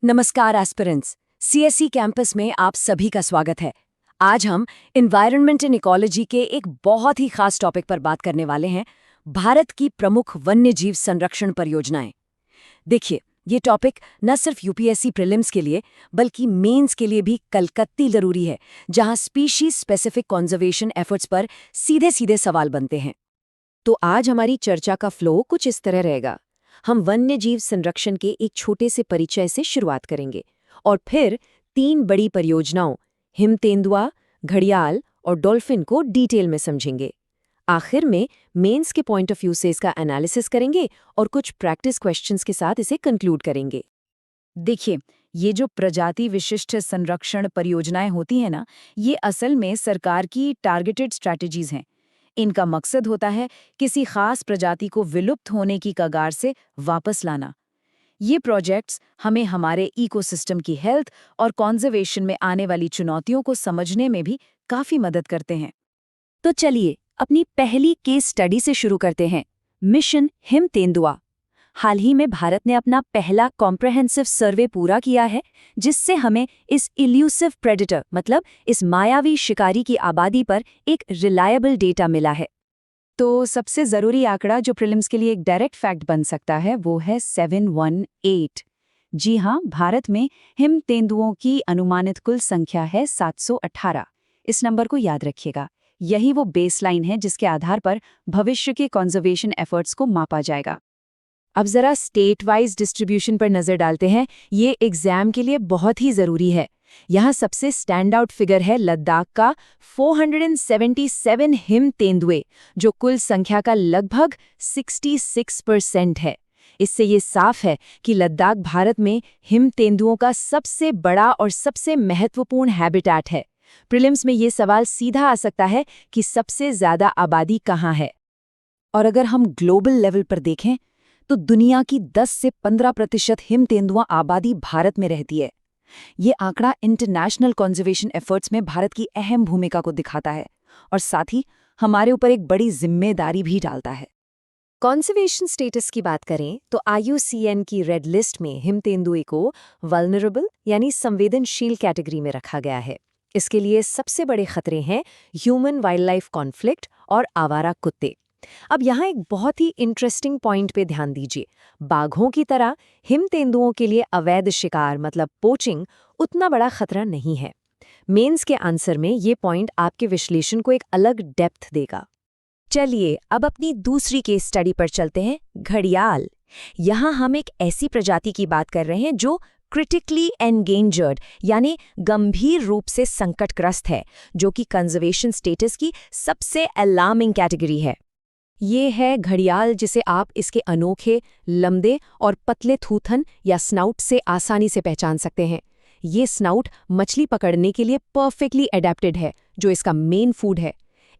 नमस्कार aspirants, CSE campus में आप सभी का स्वागत है। आज हम एनवायरनमेंट एंड इकोलॉजी के एक बहुत ही खास टॉपिक पर बात करने वाले हैं, भारत की प्रमुख वन्य जीव संरक्षण परियोजनाएं। देखिए, ये टॉपिक न सिर्फ यूपीएससी प्रीलिम्स के लिए बल्कि मेंस के लिए भी कलकत्ती जरूरी है, जहां स्पीशीज स्पेसिफिक कंजर्वेशन एफर्ट्स पर सीधे सीधे सवाल बनते हैं। तो आज हमारी चर्चा का फ्लो कुछ इस तरह रहेगा। हम वन्य जीव संरक्षण के एक छोटे से परिचय से शुरुआत करेंगे और फिर 3 बड़ी परियोजनाओं हिम तेंदुआ, घड़ियाल और डॉल्फिन को डिटेल में समझेंगे। आखिर में मेंस के पॉइंट ऑफ व्यू से इसका एनालिसिस करेंगे और कुछ प्रैक्टिस क्वेश्चंस के साथ इसे कंक्लूड करेंगे। देखिए, ये जो प्रजाति विशिष्ट संरक्षण परियोजनाएं होती हैं ना, ये असल में सरकार की टारगेटेड स्ट्रैटेजीज हैं। इनका मकसद होता है किसी खास प्रजाति को विलुप्त होने की कगार से वापस लाना। ये प्रोजेक्ट्स हमें हमारे इकोसिस्टम की हेल्थ और कॉन्जर्वेशन में आने वाली चुनौतियों को समझने में भी काफी मदद करते हैं। तो चलिए अपनी पहली केस स्टडी से शुरू करते हैं, मिशन हिम तेंदुआ। हाल ही में भारत ने अपना पहला कॉम्प्रहेंसिव सर्वे पूरा किया है, जिससे हमें इस इल्यूसिव प्रेडेटर मतलब इस मायावी शिकारी की आबादी पर एक रिलायबल डेटा मिला है। तो सबसे ज़रूरी आंकड़ा जो प्रीलिम्स के लिए एक डायरेक्ट फैक्ट बन सकता है वो है 718। जी हाँ, भारत में हिम तेंदुओं की अनुमानित कुल संख्या है 718। इस नंबर को याद रखिएगा। यही वो बेसलाइन है जिसके आधार पर भविष्य के कॉन्जर्वेशन एफर्ट्स को मापा जाएगा। अब जरा स्टेट वाइज डिस्ट्रीब्यूशन पर नजर डालते हैं। ये एग्जाम के लिए बहुत ही जरूरी है। यहाँ सबसे स्टैंड आउट फिगर है लद्दाख का 477 हिम तेंदुए, जो कुल संख्या का लगभग 66% है। इससे ये साफ है कि लद्दाख भारत में हिम तेंदुओं का सबसे बड़ा और सबसे महत्वपूर्ण हैबिटेट है। प्रीलिम्स में ये सवाल सीधा आ सकता है कि सबसे ज्यादा आबादी कहाँ है। और अगर हम ग्लोबल लेवल पर देखें तो दुनिया की 10 से 15% हिम तेंदुआ आबादी भारत में रहती है। ये आंकड़ा इंटरनेशनल कंजर्वेशन एफर्ट्स में भारत की अहम भूमिका को दिखाता है और साथ ही हमारे ऊपर एक बड़ी जिम्मेदारी भी डालता है। कंजर्वेशन स्टेटस की बात करें तो IUCN की रेड लिस्ट में हिम तेंदुए को वल्नरेबल यानी संवेदनशील कैटेगरी में रखा गया है। इसके लिए सबसे बड़े खतरे हैं ह्यूमन वाइल्ड लाइफ कॉन्फ्लिक्ट और आवारा कुत्ते। अब यहाँ एक बहुत ही इंटरेस्टिंग पॉइंट पे ध्यान दीजिए। बाघों की तरह हिम तेंदुओं के लिए अवैध शिकार मतलब पोचिंग उतना बड़ा खतरा नहीं है। मेंस के आंसर में ये पॉइंट आपके विश्लेषण को एक अलग डेप्थ देगा। चलिए अब अपनी दूसरी केस स्टडी पर चलते हैं, घड़ियाल। यहाँ हम एक ऐसी प्रजाति की बात कर रहे हैं जो क्रिटिकली एंडेंजर्ड यानी गंभीर रूप से संकटग्रस्त है, जो कि कंजर्वेशन स्टेटस की सबसे अलार्मिंग कैटेगरी है। ये है घड़ियाल, जिसे आप इसके अनोखे, लंबे और पतले थूथन या स्नाउट से आसानी से पहचान सकते हैं। ये स्नाउट मछली पकड़ने के लिए परफेक्टली अडेप्टेड है, जो इसका मेन फूड है।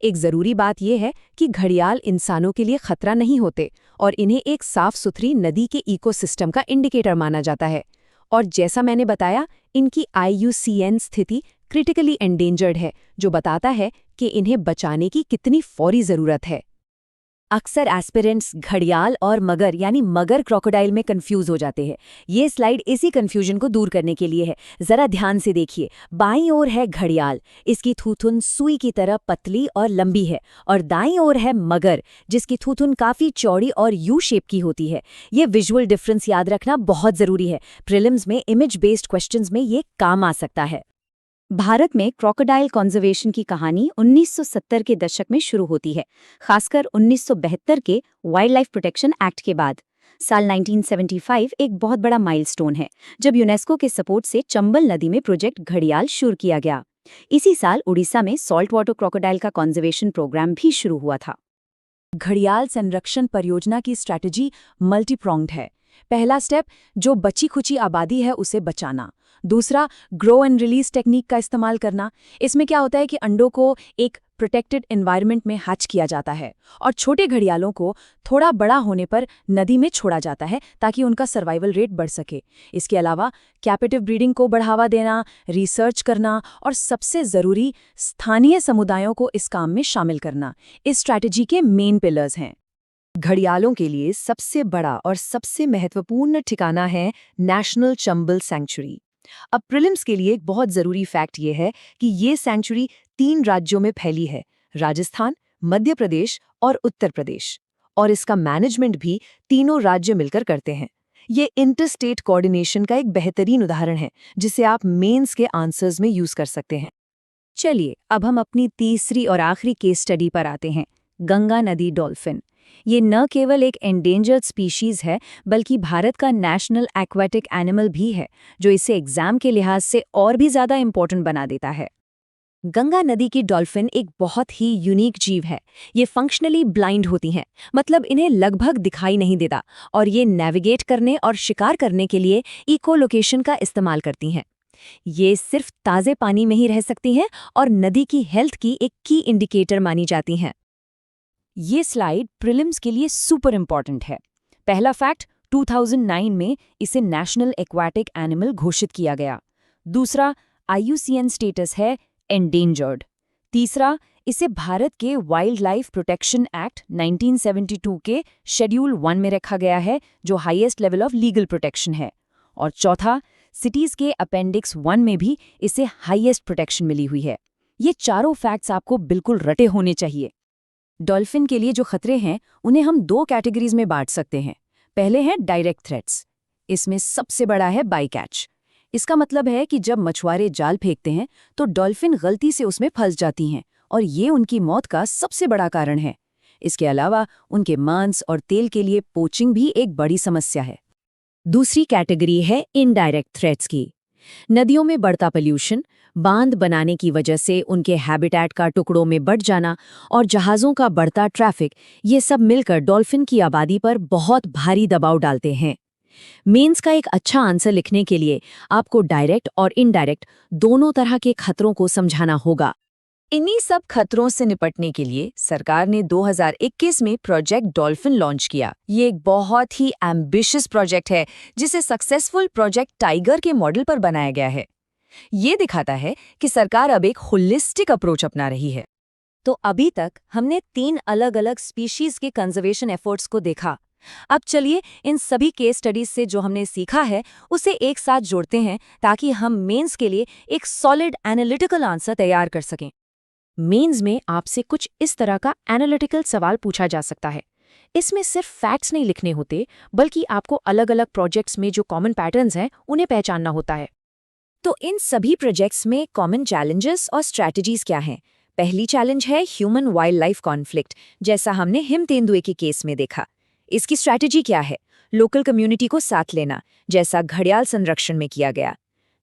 एक ज़रूरी बात यह है कि घड़ियाल इंसानों के लिए खतरा नहीं होते और इन्हें एक साफ सुथरी नदी के इकोसिस्टम का इंडिकेटर माना जाता है। और जैसा मैंने बताया, इनकी IUCN स्थिति क्रिटिकली एंडेंजर्ड है, जो बताता है कि इन्हें बचाने की कितनी फौरी ज़रूरत है। अक्सर एस्पिरेंट्स घड़ियाल और मगर यानी मगर क्रोकोडाइल में कंफ्यूज हो जाते हैं। ये स्लाइड इसी कंफ्यूजन को दूर करने के लिए है। जरा ध्यान से देखिए। बाईं ओर है घड़ियाल, इसकी थूथुन सुई की तरह पतली और लंबी है, और दाईं ओर है मगर, जिसकी थूथुन काफी चौड़ी और यू शेप की होती है। ये विजुअल डिफरेंस याद रखना बहुत जरूरी है। प्रीलिम्स में इमेज बेस्ड क्वेश्चंस में ये काम आ सकता है। भारत में क्रोकोडाइल कंजर्वेशन की कहानी 1970 के दशक में शुरू होती है, खासकर 1972 के वाइल्ड लाइफ प्रोटेक्शन एक्ट के बाद। साल 1975 एक बहुत बड़ा माइलस्टोन है, जब यूनेस्को के सपोर्ट से चंबल नदी में प्रोजेक्ट घड़ियाल शुरू किया गया। इसी साल उड़ीसा में सॉल्ट वाटर क्रोकोडाइल का कंजर्वेशन प्रोग्राम भी शुरू हुआ था। घड़ियाल संरक्षण परियोजना की स्ट्रैटेजी मल्टीप्रोंग्ड है। पहला स्टेप, जो बची खुची आबादी है उसे बचाना। दूसरा, ग्रो एंड रिलीज टेक्निक का इस्तेमाल करना। इसमें क्या होता है कि अंडों को एक प्रोटेक्टेड एनवायरनमेंट में हैच किया जाता है और छोटे घड़ियालों को थोड़ा बड़ा होने पर नदी में छोड़ा जाता है ताकि उनका सर्वाइवल रेट बढ़ सके। इसके अलावा कैपेटिव ब्रीडिंग को बढ़ावा देना, रिसर्च करना और सबसे ज़रूरी स्थानीय समुदायों को इस काम में शामिल करना इस स्ट्रैटेजी के मेन पिलर्स हैं। घड़ियालों के लिए सबसे बड़ा और सबसे महत्वपूर्ण ठिकाना है नेशनल चंबल सैंक्चुरी। अब प्रीलिम्स के लिए एक बहुत जरूरी फैक्ट ये है कि ये सैंक्चुरी 3 राज्यों में फैली है, राजस्थान, मध्य प्रदेश और उत्तर प्रदेश। और इसका मैनेजमेंट भी तीनों राज्य मिलकर करते हैं। ये इंटर स्टेट कोऑर्डिनेशन का एक बेहतरीन उदाहरण है जिसे आप मेंस के आंसर्स में यूज कर सकते हैं। चलिए अब हम अपनी तीसरी और आखिरी केस स्टडी पर आते हैं, गंगा नदी डॉल्फिन। ये न केवल एक एंडेंजर्ड स्पीशीज है बल्कि भारत का नेशनल एक्वेटिक एनिमल भी है, जो इसे एग्जाम के लिहाज से और भी ज़्यादा इम्पोर्टेंट बना देता है। गंगा नदी की डॉल्फिन एक बहुत ही यूनिक जीव है। ये फंक्शनली ब्लाइंड होती हैं, मतलब इन्हें लगभग दिखाई नहीं देता, और ये नेविगेट करने और शिकार करने के लिए इकोलोकेशन का इस्तेमाल करती हैं। ये सिर्फ ताज़े पानी में ही रह सकती हैं और नदी की हेल्थ की एक की इंडिकेटर मानी जाती हैं। ये स्लाइड प्रीलिम्स के लिए सुपर इम्पॉर्टेंट है। पहला फैक्ट, 2009 में इसे नेशनल एक्वाटिक एनिमल घोषित किया गया। दूसरा, IUCN स्टेटस है एंडेंजर्ड। तीसरा, इसे भारत के वाइल्ड लाइफ प्रोटेक्शन एक्ट 1972 के शेड्यूल 1 में रखा गया है, जो highest level of legal protection है। और चौथा, सिटीज के अपेंडिक्स 1 में भी इसे हाईएस्ट प्रोटेक्शन मिली हुई है। ये चारों फैक्ट्स आपको बिल्कुल रटे होने चाहिए। डॉल्फिन के लिए जो खतरे हैं उन्हें हम 2 कैटेगरीज में बांट सकते हैं। पहले हैं डायरेक्ट थ्रेट्स। इसमें सबसे बड़ा है बाई कैच। इसका मतलब है कि जब मछुआरे जाल फेंकते हैं तो डॉल्फिन गलती से उसमें फंस जाती हैं और ये उनकी मौत का सबसे बड़ा कारण है। इसके अलावा उनके मांस और तेल के लिए पोचिंग भी एक बड़ी समस्या है। दूसरी कैटेगरी है इनडायरेक्ट थ्रेट्स की। नदियों में बढ़ता पोल्यूशन, बांध बनाने की वजह से उनके हैबिटेट का टुकड़ों में बढ़ जाना और जहाज़ों का बढ़ता ट्रैफिक, ये सब मिलकर डॉल्फिन की आबादी पर बहुत भारी दबाव डालते हैं। मेंस का एक अच्छा आंसर लिखने के लिए आपको डायरेक्ट और इनडायरेक्ट दोनों तरह के खतरों को समझाना होगा। इन्हीं सब खतरों से निपटने के लिए सरकार ने 2021 में प्रोजेक्ट डॉल्फिन लॉन्च किया। ये एक बहुत ही एम्बिशियस प्रोजेक्ट है जिसे सक्सेसफुल प्रोजेक्ट टाइगर के मॉडल पर बनाया गया है। ये दिखाता है कि सरकार अब एक होलिस्टिक अप्रोच अपना रही है। तो अभी तक हमने 3 अलग अलग स्पीशीज के कंजर्वेशन एफर्ट्स को देखा। अब चलिए इन सभी केस स्टडीज से जो हमने सीखा है उसे एक साथ जोड़ते हैं ताकि हम मेंस के लिए एक सॉलिड एनालिटिकल आंसर तैयार कर सकें। मेंस में आपसे कुछ इस तरह का एनालिटिकल सवाल पूछा जा सकता है। इसमें सिर्फ फैक्ट्स नहीं लिखने होते, बल्कि आपको अलग अलग प्रोजेक्ट्स में जो कॉमन पैटर्न्स हैं उन्हें पहचानना होता है। तो इन सभी प्रोजेक्ट्स में कॉमन चैलेंजेस और स्ट्रैटेजीज क्या हैं? पहली चैलेंज है ह्यूमन वाइल्ड लाइफ कॉन्फ्लिक्ट, जैसा हमने हिम तेंदुए के केस में देखा। इसकी स्ट्रैटेजी क्या है? लोकल कम्युनिटी को साथ लेना, जैसा घड़ियाल संरक्षण में किया गया।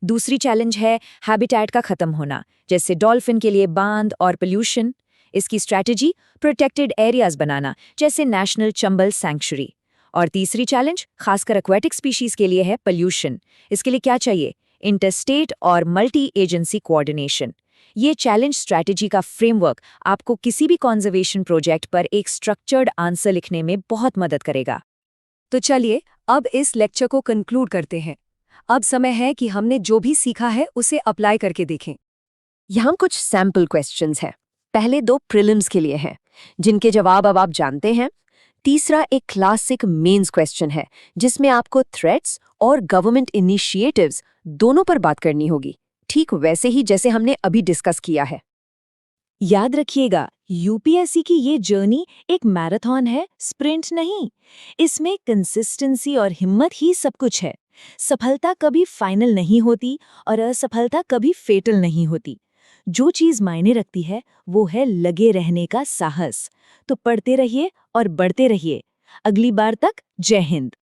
दूसरी चैलेंज है हैबिटेट का खत्म होना, जैसे डॉल्फिन के लिए बांध और पोल्यूशन। इसकी स्ट्रैटेजी प्रोटेक्टेड एरियाज बनाना, जैसे नेशनल चंबल सैंक्चुरी। और तीसरी चैलेंज खासकर एक्वेटिक स्पीशीज के लिए है पोल्यूशन। इसके लिए क्या चाहिए? इंटरस्टेट और मल्टी एजेंसी कोऑर्डिनेशन। ये चैलेंज स्ट्रैटेजी का फ्रेमवर्क आपको किसी भी कंजर्वेशन प्रोजेक्ट पर एक स्ट्रक्चर्ड आंसर लिखने में बहुत मदद करेगा। तो चलिए अब इस लेक्चर को कंक्लूड करते हैं। अब समय है कि हमने जो भी सीखा है उसे अप्लाई करके देखें। यहाँ कुछ सैम्पल क्वेश्चंस हैं। पहले 2 प्रीलिम्स के लिए हैं, जिनके जवाब अब आप जानते हैं। तीसरा एक क्लासिक मेंस क्वेश्चन है, जिसमें आपको थ्रेट्स और गवर्नमेंट इनिशिएटिव्स दोनों पर बात करनी होगी, ठीक वैसे ही जैसे हमने अभी डिस्कस किया है। याद रखिएगा, यूपीएससी की ये जर्नी एक मैराथन है, स्प्रिंट नहीं। इसमें कंसिस्टेंसी और हिम्मत ही सब कुछ है। सफलता कभी फाइनल नहीं होती और असफलता कभी फेटल नहीं होती। जो चीज मायने रखती है वो है लगे रहने का साहस। तो पढ़ते रहिए और बढ़ते रहिए। अगली बार तक जय हिंद।